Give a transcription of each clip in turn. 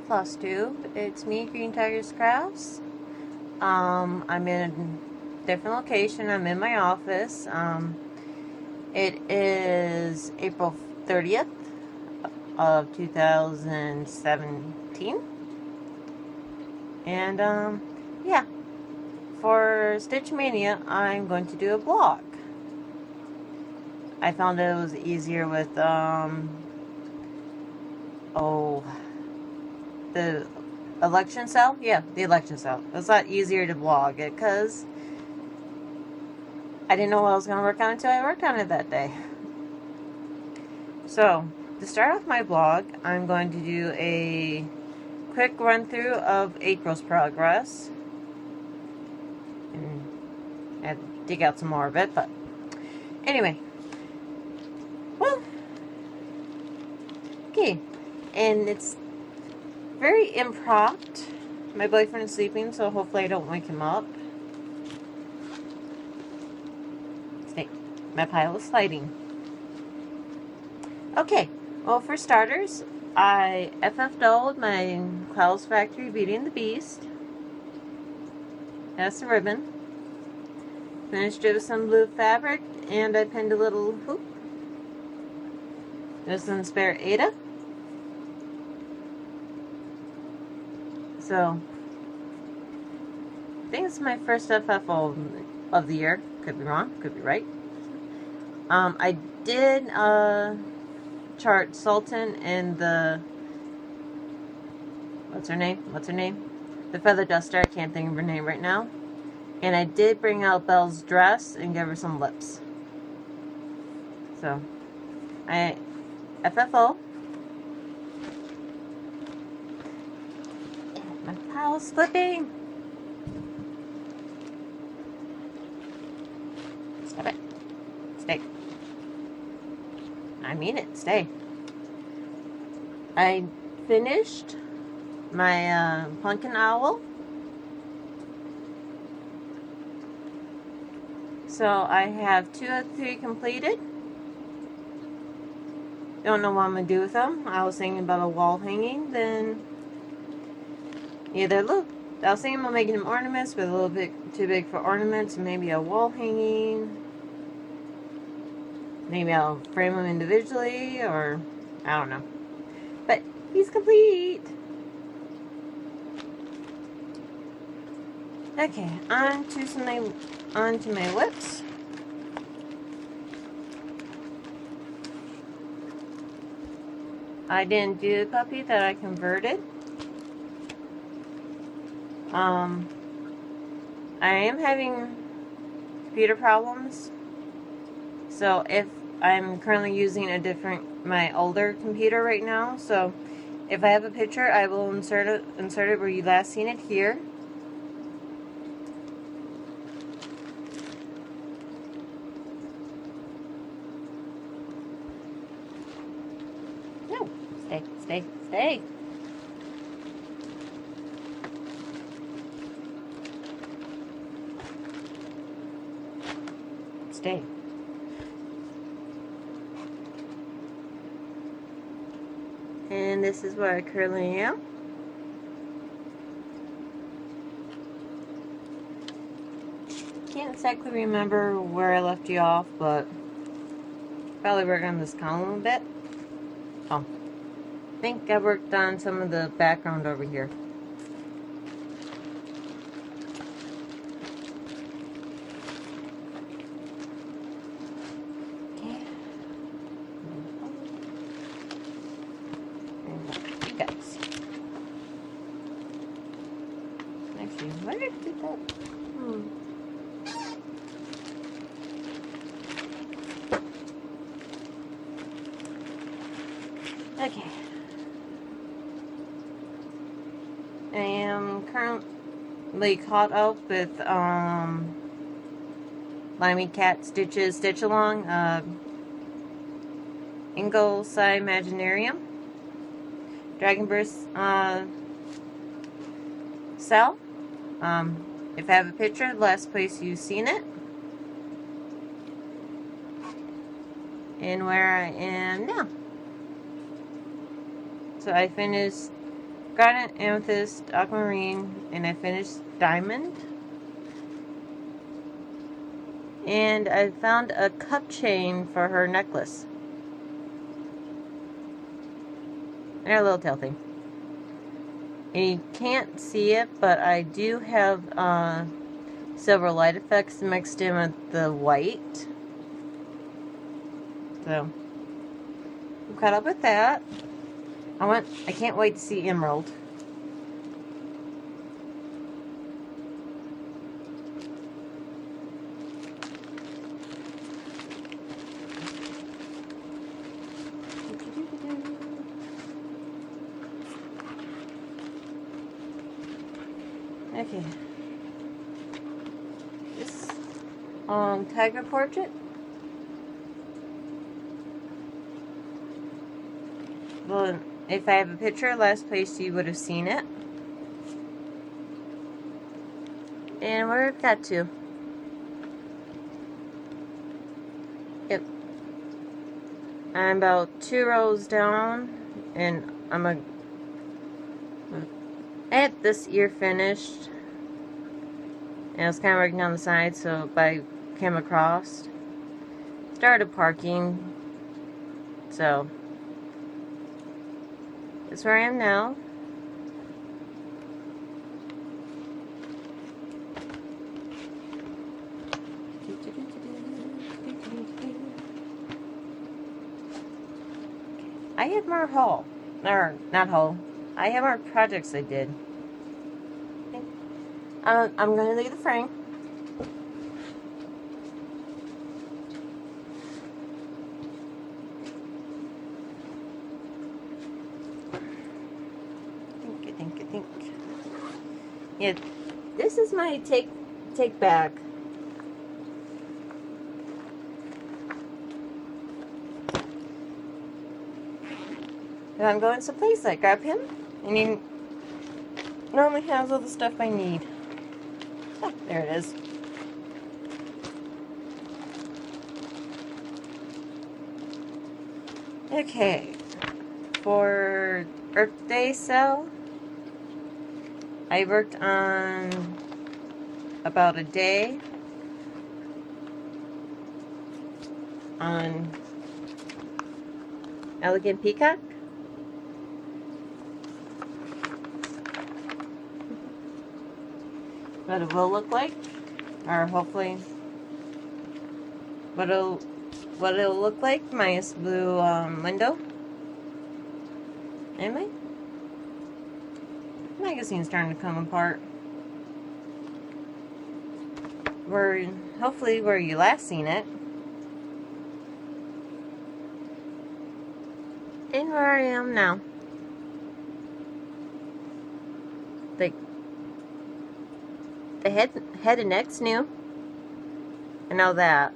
floss tube. It's me, Green Tigers Crafts. I'm in a different location. I'm in my office. It is April 30th of 2017. And yeah, for Stitch Mania, I'm going to do a blog. I found it was easier with the election cell? Yeah, the election cell. It's a lot easier to blog it because I didn't know what I was going to work on until I worked on it that day. So, to start off my blog, I'm going to do a quick run through of April's progress. And I had to dig out some more of it, but anyway. Well, okay. And it's very impromptu. My boyfriend is sleeping, so hopefully I don't wake him up. Snake. My pile is sliding. Okay, well, for starters, I FF'd my Clouds Factory Beauty and the Beast. That's the ribbon. Finished it with some blue fabric, and I pinned a little hoop. This is Spare Ada. So, I think it's my first FFO of the year. Could be wrong, could be right. I did chart Sultan and the what's her name? The Feather Duster. I can't think of her name right now. And I did bring out Belle's dress and give her some lips. So, I FFO. My pile's flipping. Stop it. Stay. I mean it. Stay. I finished my pumpkin owl. So I have 2 of 3 completed. Don't know what I'm going to do with them. I was thinking about a wall hanging. Then either I was thinking about making them ornaments, but a little bit too big for ornaments. Maybe a wall hanging. Maybe I'll frame them individually, or I don't know. But he's complete. Okay, on to my whips. I didn't do the puppy that I converted. I am having computer problems. So if I'm currently using my older computer right now. So if I have a picture, I will insert it where you last seen it here. No, stay. Stay. And this is where I currently am. Can't exactly remember where I left you off, but probably work on this column a bit. Oh, I think I worked on some of the background over here. Where did that? Okay. I am currently caught up with Limey Cat Stitches Stitch Along Ingleside Imaginarium Dragon Burst cell. If I have a picture, the last place you've seen it. And where I am now. So I finished Garnet, Amethyst, Aquamarine, and I finished Diamond. And I found a cup chain for her necklace. And a little tail thing. You can't see it, but I do have silver light effects mixed in with the white. So, I'm caught up with that. I can't wait to see Emerald. Okay. This tiger portrait. Well, if I have a picture, last place you would have seen it. And where it got to. Yep. I'm about 2 rows down, and I had this ear finished, and I was kind of working on the side, so I came across, started parking, so that's where I am now. I have more haul, or not haul. I have more projects I did. I'm going to leave the frame. Think. Yeah, this is my take back. If I'm going someplace, I grab him, and he normally has all the stuff I need. Oh, there it is. Okay, for Earth Day sale, I worked on about a day on Elegant Peacock. What it will look like, or hopefully what it'll look like minus blue window. Anyway, the magazine's starting to come apart. Hopefully where you last seen it, and where I am now. The head and neck's new. I know that.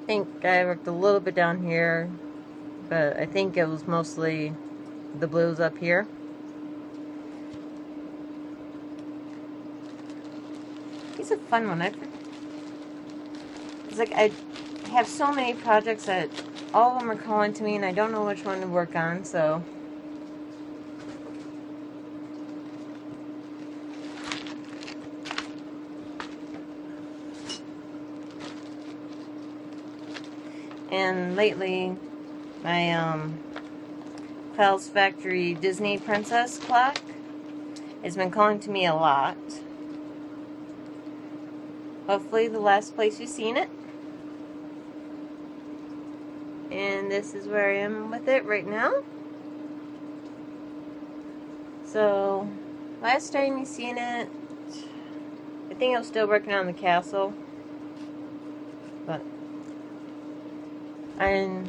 I think I worked a little bit down here, but I think it was mostly the blues up here. He's a fun one. It's like I have so many projects that all of them are calling to me, and I don't know which one to work on, so. And lately, my Cloud's Factory Disney Princess clock has been calling to me a lot. Hopefully the last place you've seen it. And this is where I am with it right now. So, last time you seen it, I think I was still working on the castle. But I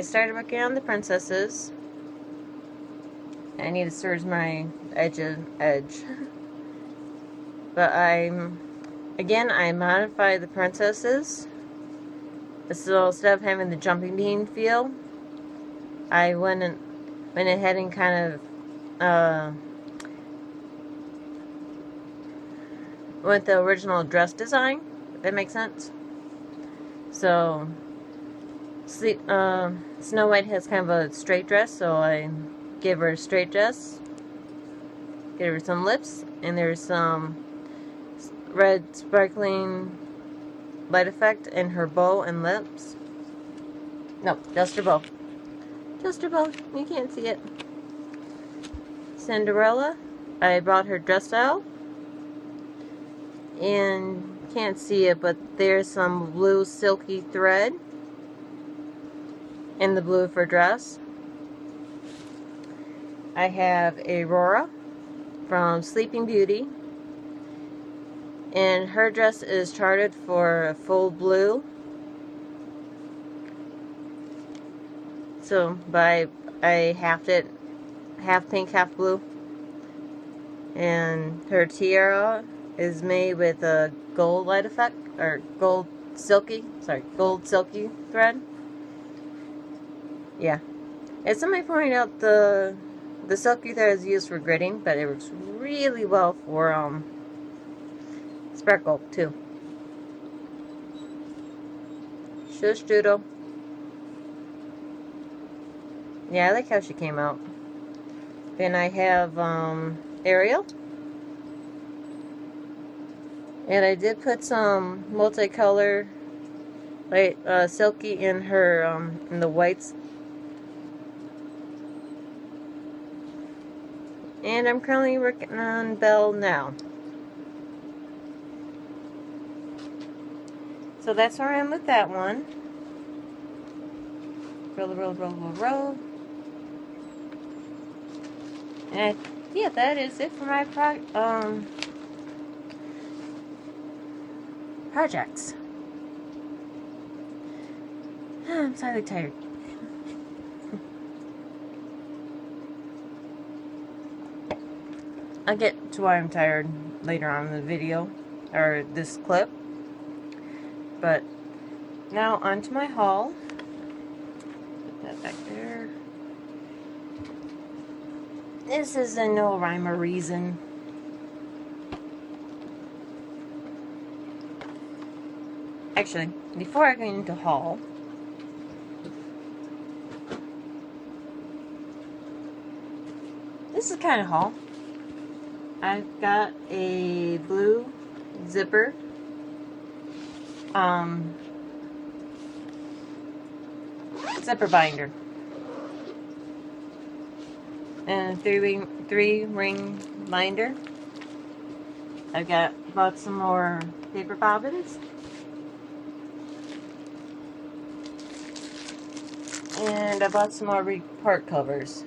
started working on the princesses. I need to serge my edge. But I modified the princesses. So instead of having the jumping bean feel, I went ahead and kind of went the original dress design, if that makes sense. So, Snow White has kind of a straight dress, so I give her a straight dress, give her some lips, and there's some red sparkling light effect in her bow and lips. No, just her bow. Just her bow. You can't see it. Cinderella. I brought her dress out. And can't see it, but there's some blue silky thread in the blue of her dress. I have Aurora from Sleeping Beauty, and her dress is charted for a full blue. So I halved it, half pink, half blue. And her tiara is made with a gold light effect, or gold silky thread. Yeah. And somebody pointed out the silky thread is used for gridding, but it works really well for sparkle too. Shush doodle. Yeah, I like how she came out. Then I have Ariel. And I did put some multicolor silky in her in the whites. And I'm currently working on Belle now. So that's where I am with that one. Roll. And yeah, that is it for my projects. I'm slightly tired. I'll get to why I'm tired later on in the video, or this clip. But now onto my haul. Put that back there. This is a no rhyme or reason. Actually, before I go into haul, this is kind of haul. I've got a blue zipper zipper binder and three ring binder. I've bought some more paper bobbins, and I bought some more report covers.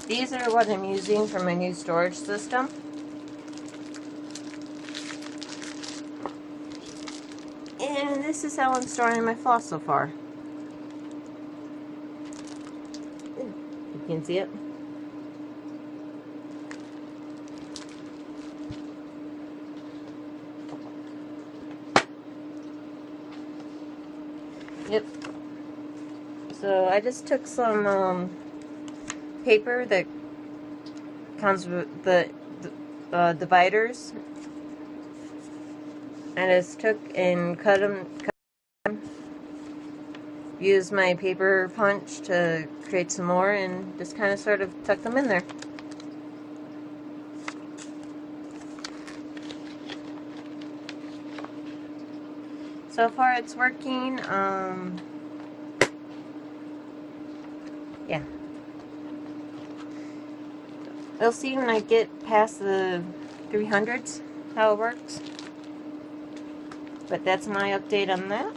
These are what I'm using for my new storage system. And this is how I'm storing my floss so far. You can see it. Yep. So I just took some paper that comes with the dividers, and I just took and cut them. Used my paper punch to create some more, and just kind of sort of tuck them in there. So far it's working. Yeah. We'll see when I get past the 300s how it works. But that's my update on that.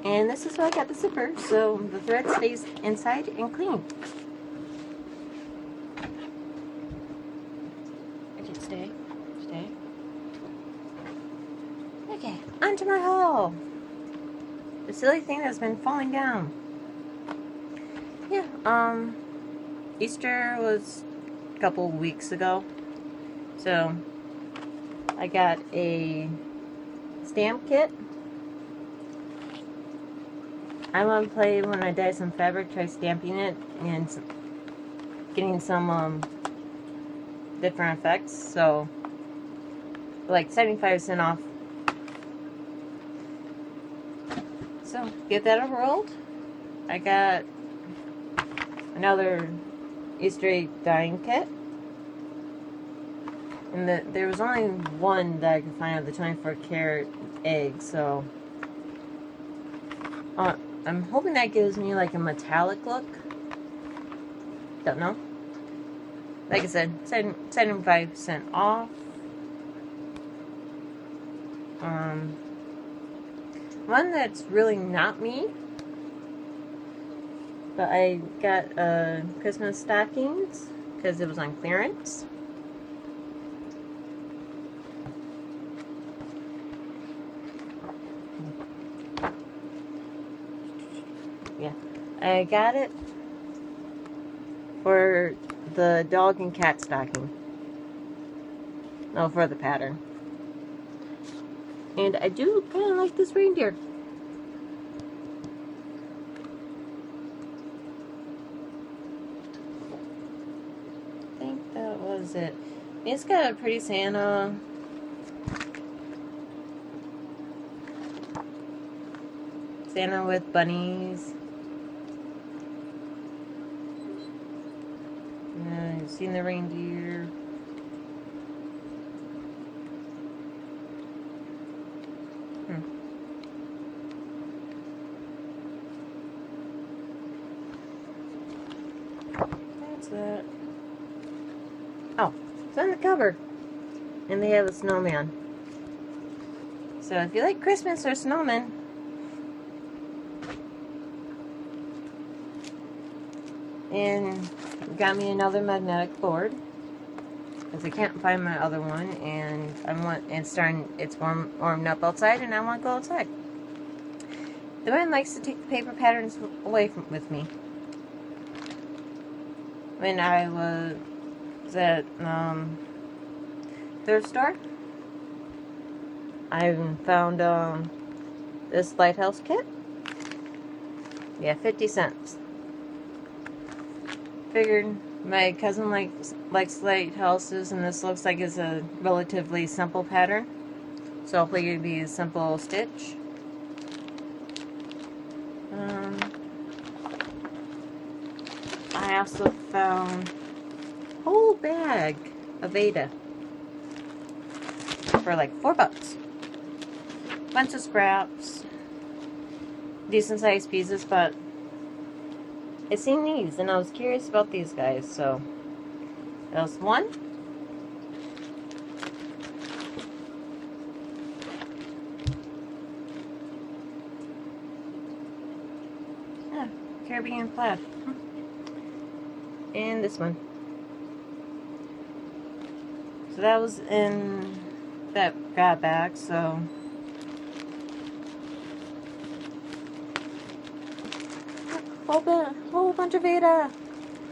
And this is how I got the zipper, so the thread stays inside and clean. I should stay. Okay, onto my haul. The silly thing that's been falling down. Yeah, Easter was a couple weeks ago. So, I got a stamp kit. I want to play when I dye some fabric, try stamping it and getting some different effects. So like 75% off. So give that a whirl. I got another Easter egg dyeing kit. And there was only one that I could find of the 24-karat egg, so I'm hoping that gives me like a metallic look. Don't know. Like I said, 75% off. One that's really not me, but I got Christmas stockings because it was on clearance. Yeah, I got it for the dog and cat stocking. No, for the pattern. And I do kind of like this reindeer. I think that was it. It's got a pretty Santa. Santa with bunnies. You've seen the reindeer. That's that. Oh, it's on the cover. And they have a snowman. So if you like Christmas or snowmen, and got me another magnetic board because I can't find my other one, and it's warmed up outside, and I want to go outside. The one likes to take the paper patterns away with me. When I was at thrift store, I found this lighthouse kit. Yeah, 50 cents. Figured my cousin likes lighthouses, and this looks like it's a relatively simple pattern. So hopefully it'll be a simple stitch. I also found a whole bag of Ada for like $4. Bunch of scraps, decent sized pieces, but I seen these and I was curious about these guys, so that was one. Yeah, Caribbean plaid. And this one. So that was in that grab bag, so whole bunch of Ada.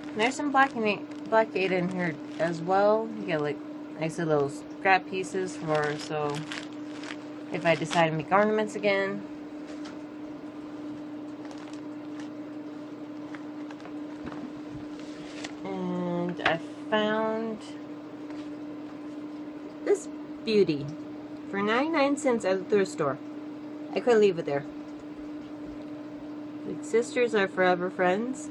And there's some black Ada in here as well. You get like nice little scrap pieces for, so if I decide to make ornaments again. And I found this beauty for 99 cents at the thrift store. I couldn't leave it there. Like, sisters are forever friends.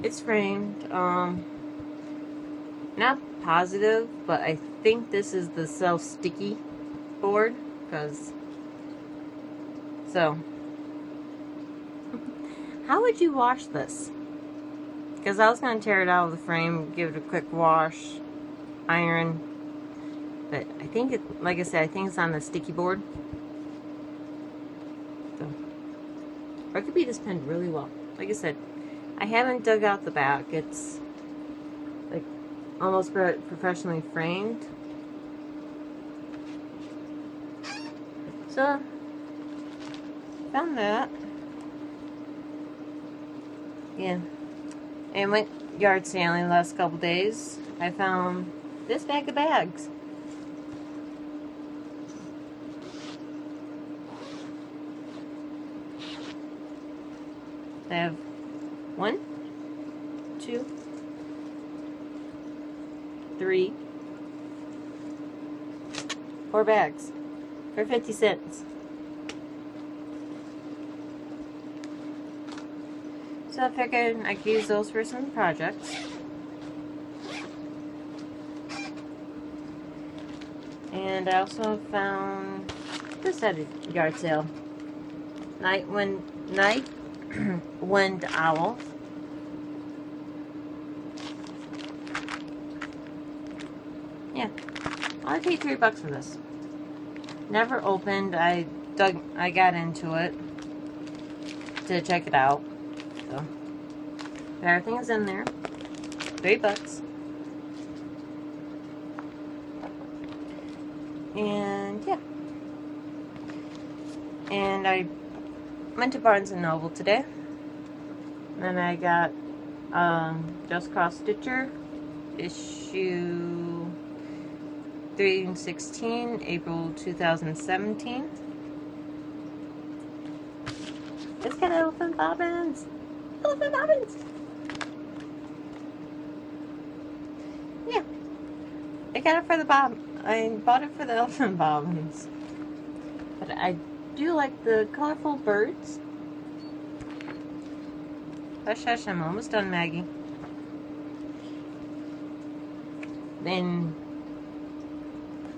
It's framed. Not positive, but I think this is the self-sticky board, because so how would you wash this? Because I was going to tear it out of the frame, give it a quick wash, iron, but I think it, like I said, I think it's on the sticky board. So, or it could be just pinned really well. Like I said, I haven't dug out the back. It's like almost professionally framed. So, found that. Yeah. And went yard sailing the last couple days. I found this bag of bags. I have 1, 2, 3, 4 bags for 50 cents. So I figured I could use those for some projects. And I also found this at a yard sale. Night wind owl. Yeah, I paid $3 for this. Never opened. I got into it to check it out. So everything is in there. $3. And yeah. And I went to Barnes & Noble today. And I got Just Cross Stitcher issue 316, April 2017. It's got elephant bobbins. Elephant bobbins. Yeah. I got it for the bob. I bought it for the elephant bobbins. But I do like the colorful birds. Hush, hush, I'm almost done, Maggie. Then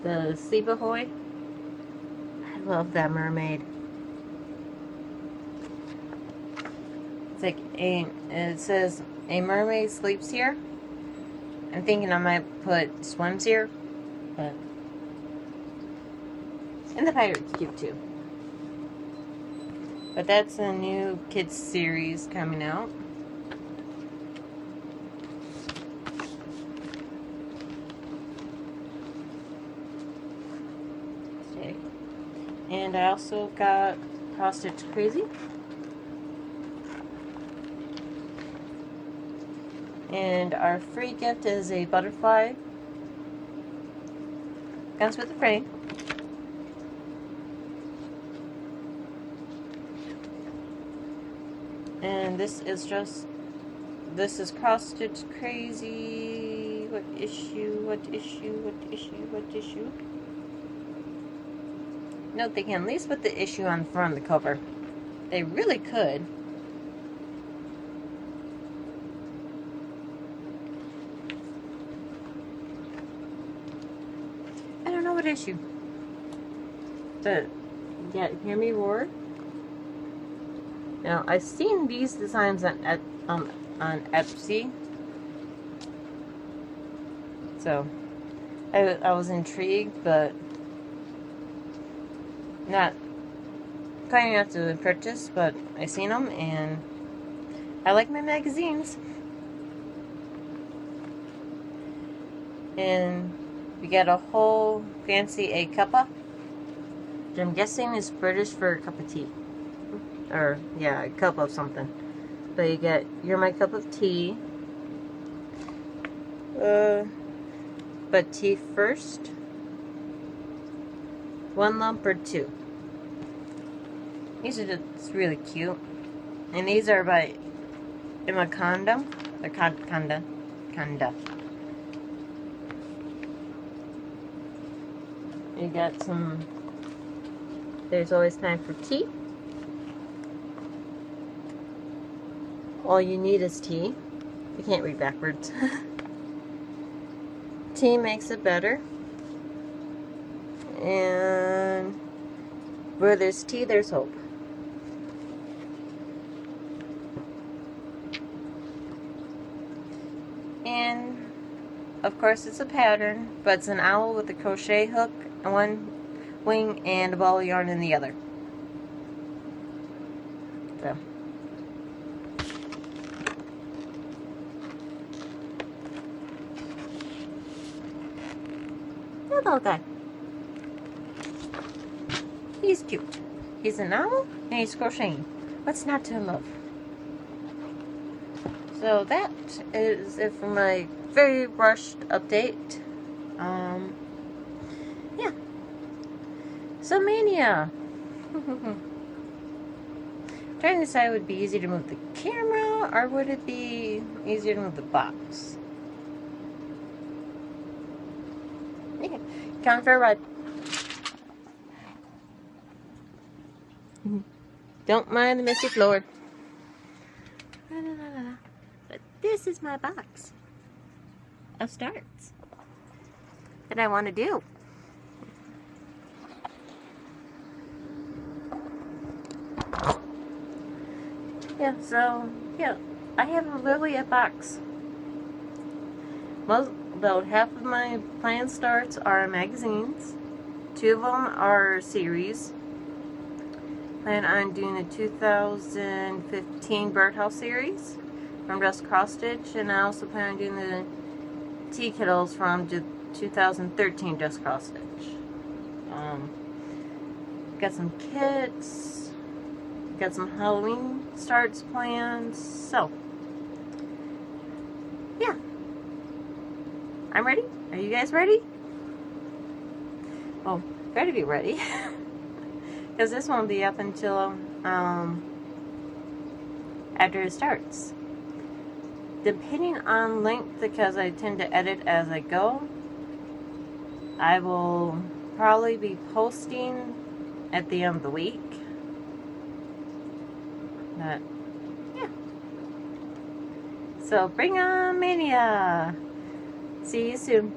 the Sleep Ahoy. I love that mermaid. It's like it says, a mermaid sleeps here. I'm thinking I might put swims here, but, and the pirate's cute too. But that's a new kids series coming out. Okay. And I also got Cross Stitch Crazy. And our free gift is a butterfly. Comes with a frame. And this is Cross Stitch Crazy. What issue? Note they can at least put the issue on the front of the cover. They really could. I don't know what issue. Yeah, Hear Me Roar. Now, I've seen these designs on Etsy, so I was intrigued, but not quite enough to purchase. But I seen them, and I like my magazines. And we got a whole fancy egg cuppa, which I'm guessing is British for a cup of tea. Or, yeah, a cup of something. But you get, you're my cup of tea. But tea first. 1 lump or 2. These are just really cute. And these are by Imakanda. Or Kanda. You got some, there's always time for tea. All you need is tea. I can't read backwards. Tea makes it better. And where there's tea, there's hope. And of course it's a pattern, but it's an owl with a crochet hook in one wing and a ball of yarn in the other. So. That little guy. He's cute. He's an owl and he's crocheting. What's not to love? So that is it for my very rushed update. Yeah. So Mania. Trying to decide would it be easier to move the camera or would it be easier to move the box? Yeah. Come for a ride. Don't mind the messy floor. But this is my box of starts that I want to do. Yeah, so, yeah, I have literally a box. About half of my planned starts are magazines. 2 of them are series. Plan on doing the 2015 Birdhouse series from Just Cross Stitch, and I also plan on doing the Tea Kettles from 2013 Just Cross Stitch. Got some kits, got some Halloween starts planned, so yeah, I'm ready. Are you guys ready? Well, try to be ready, because this won't be up until after it starts. Depending on length, because I tend to edit as I go, I will probably be posting at the end of the week. But yeah. So bring on Mania! See you soon.